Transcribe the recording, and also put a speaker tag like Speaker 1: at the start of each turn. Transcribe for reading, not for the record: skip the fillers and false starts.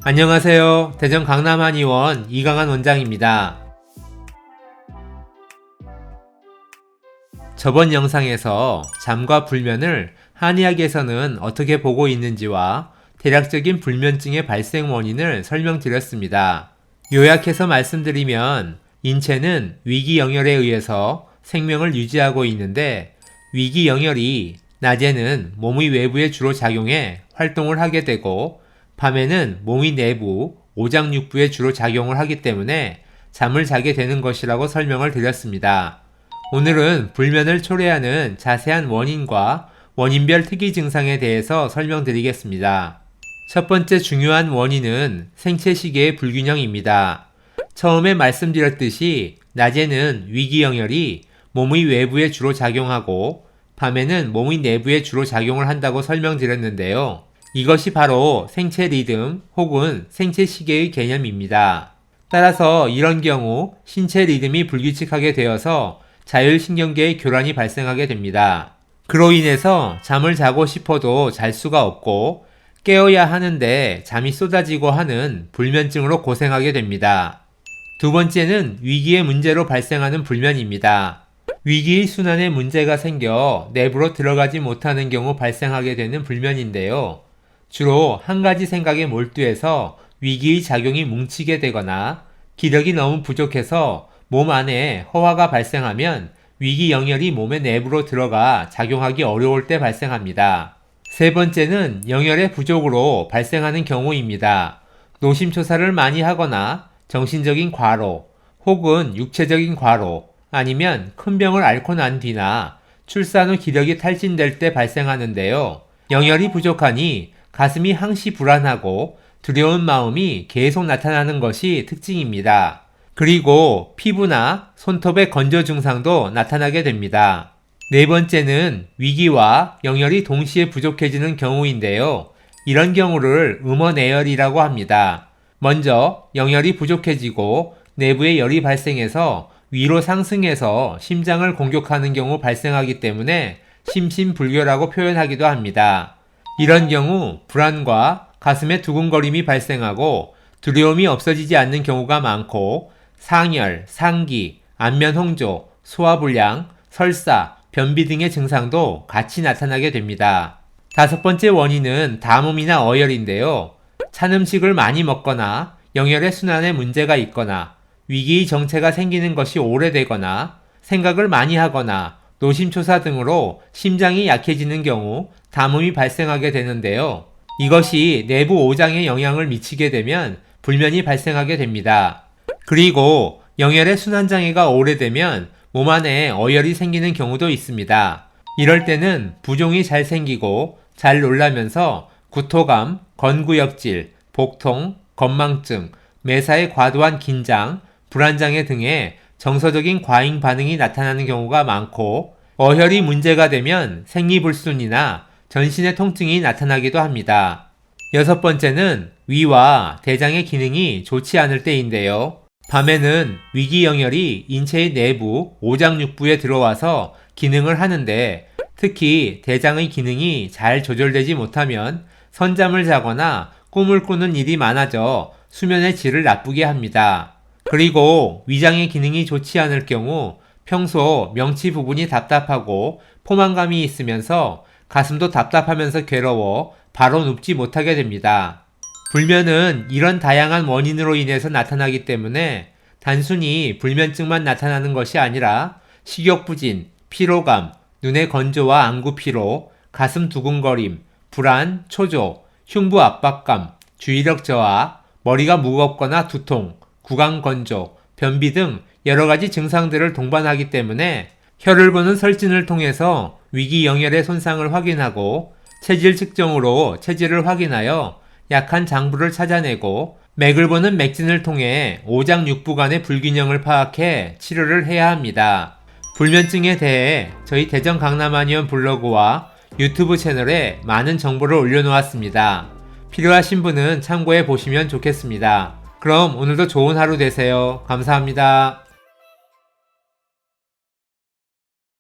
Speaker 1: 안녕하세요. 대전 강남 한의원 이강한 원장입니다. 저번 영상에서 잠과 불면을 한의학에서는 어떻게 보고 있는지와 대략적인 불면증의 발생 원인을 설명드렸습니다. 요약해서 말씀드리면 인체는 위기영혈에 의해서 생명을 유지하고 있는데 위기영혈이 낮에는 몸의 외부에 주로 작용해 활동을 하게 되고 밤에는 몸의 내부, 오장육부에 주로 작용을 하기 때문에 잠을 자게 되는 것이라고 설명을 드렸습니다. 오늘은 불면을 초래하는 자세한 원인과 원인별 특이 증상에 대해서 설명드리겠습니다. 첫 번째 중요한 원인은 생체시계의 불균형입니다. 처음에 말씀드렸듯이 낮에는 위기영혈이 몸의 외부에 주로 작용하고 밤에는 몸의 내부에 주로 작용을 한다고 설명드렸는데요. 이것이 바로 생체 리듬 혹은 생체 시계의 개념입니다. 따라서 이런 경우 신체 리듬이 불규칙하게 되어서 자율신경계의 교란이 발생하게 됩니다. 그로 인해서 잠을 자고 싶어도 잘 수가 없고 깨어야 하는데 잠이 쏟아지고 하는 불면증으로 고생하게 됩니다. 두 번째는 위기의 문제로 발생하는 불면입니다. 위기의 순환에 문제가 생겨 내부로 들어가지 못하는 경우 발생하게 되는 불면인데요. 주로 한 가지 생각에 몰두해서 위기의 작용이 뭉치게 되거나 기력이 너무 부족해서 몸 안에 허화가 발생하면 위기 영혈이 몸의 내부로 들어가 작용하기 어려울 때 발생합니다. 세 번째는 영혈의 부족으로 발생하는 경우입니다. 노심초사를 많이 하거나 정신적인 과로 혹은 육체적인 과로 아니면 큰 병을 앓고 난 뒤나 출산 후 기력이 탈진될 때 발생하는데요. 영혈이 부족하니 가슴이 항시 불안하고 두려운 마음이 계속 나타나는 것이 특징입니다. 그리고 피부나 손톱의 건조 증상도 나타나게 됩니다. 네 번째는 위기와 영혈이 동시에 부족해지는 경우인데요. 이런 경우를 음원애열이라고 합니다. 먼저 영혈이 부족해지고 내부에 열이 발생해서 위로 상승해서 심장을 공격하는 경우 발생하기 때문에 심신불교라고 표현하기도 합니다. 이런 경우 불안과 가슴에 두근거림이 발생하고 두려움이 없어지지 않는 경우가 많고 상열, 상기, 안면홍조, 소화불량, 설사, 변비 등의 증상도 같이 나타나게 됩니다. 다섯 번째 원인은 담음이나 어혈인데요. 찬 음식을 많이 먹거나 영혈의 순환에 문제가 있거나 위기의 정체가 생기는 것이 오래되거나 생각을 많이 하거나 노심초사 등으로 심장이 약해지는 경우 담음이 발생하게 되는데요. 이것이 내부 오장에 영향을 미치게 되면 불면이 발생하게 됩니다. 그리고 영혈의 순환장애가 오래되면 몸 안에 어혈이 생기는 경우도 있습니다. 이럴 때는 부종이 잘 생기고 잘 놀라면서 구토감, 건구역질, 복통, 건망증, 매사에 과도한 긴장, 불안장애 등의 정서적인 과잉 반응이 나타나는 경우가 많고 어혈이 문제가 되면 생리불순이나 전신의 통증이 나타나기도 합니다. 여섯 번째는 위와 대장의 기능이 좋지 않을 때인데요. 밤에는 위기영혈이 인체의 내부 오장육부에 들어와서 기능을 하는데 특히 대장의 기능이 잘 조절되지 못하면 선잠을 자거나 꿈을 꾸는 일이 많아져 수면의 질을 나쁘게 합니다. 그리고 위장의 기능이 좋지 않을 경우 평소 명치 부분이 답답하고 포만감이 있으면서 가슴도 답답하면서 괴로워 바로 눕지 못하게 됩니다. 불면은 이런 다양한 원인으로 인해서 나타나기 때문에 단순히 불면증만 나타나는 것이 아니라 식욕부진, 피로감, 눈의 건조와 안구피로, 가슴 두근거림, 불안, 초조, 흉부 압박감, 주의력 저하, 머리가 무겁거나 두통, 구강 건조, 변비 등 여러가지 증상들을 동반하기 때문에 혀를 보는 설진을 통해서 위기영혈의 손상을 확인하고 체질 측정으로 체질을 확인하여 약한 장부를 찾아내고 맥을 보는 맥진을 통해 오장육부 간의 불균형을 파악해 치료를 해야 합니다. 불면증에 대해 저희 대전 강남 한의원 블로그와 유튜브 채널에 많은 정보를 올려놓았습니다. 필요하신 분은 참고해 보시면 좋겠습니다. 그럼 오늘도 좋은 하루 되세요. 감사합니다.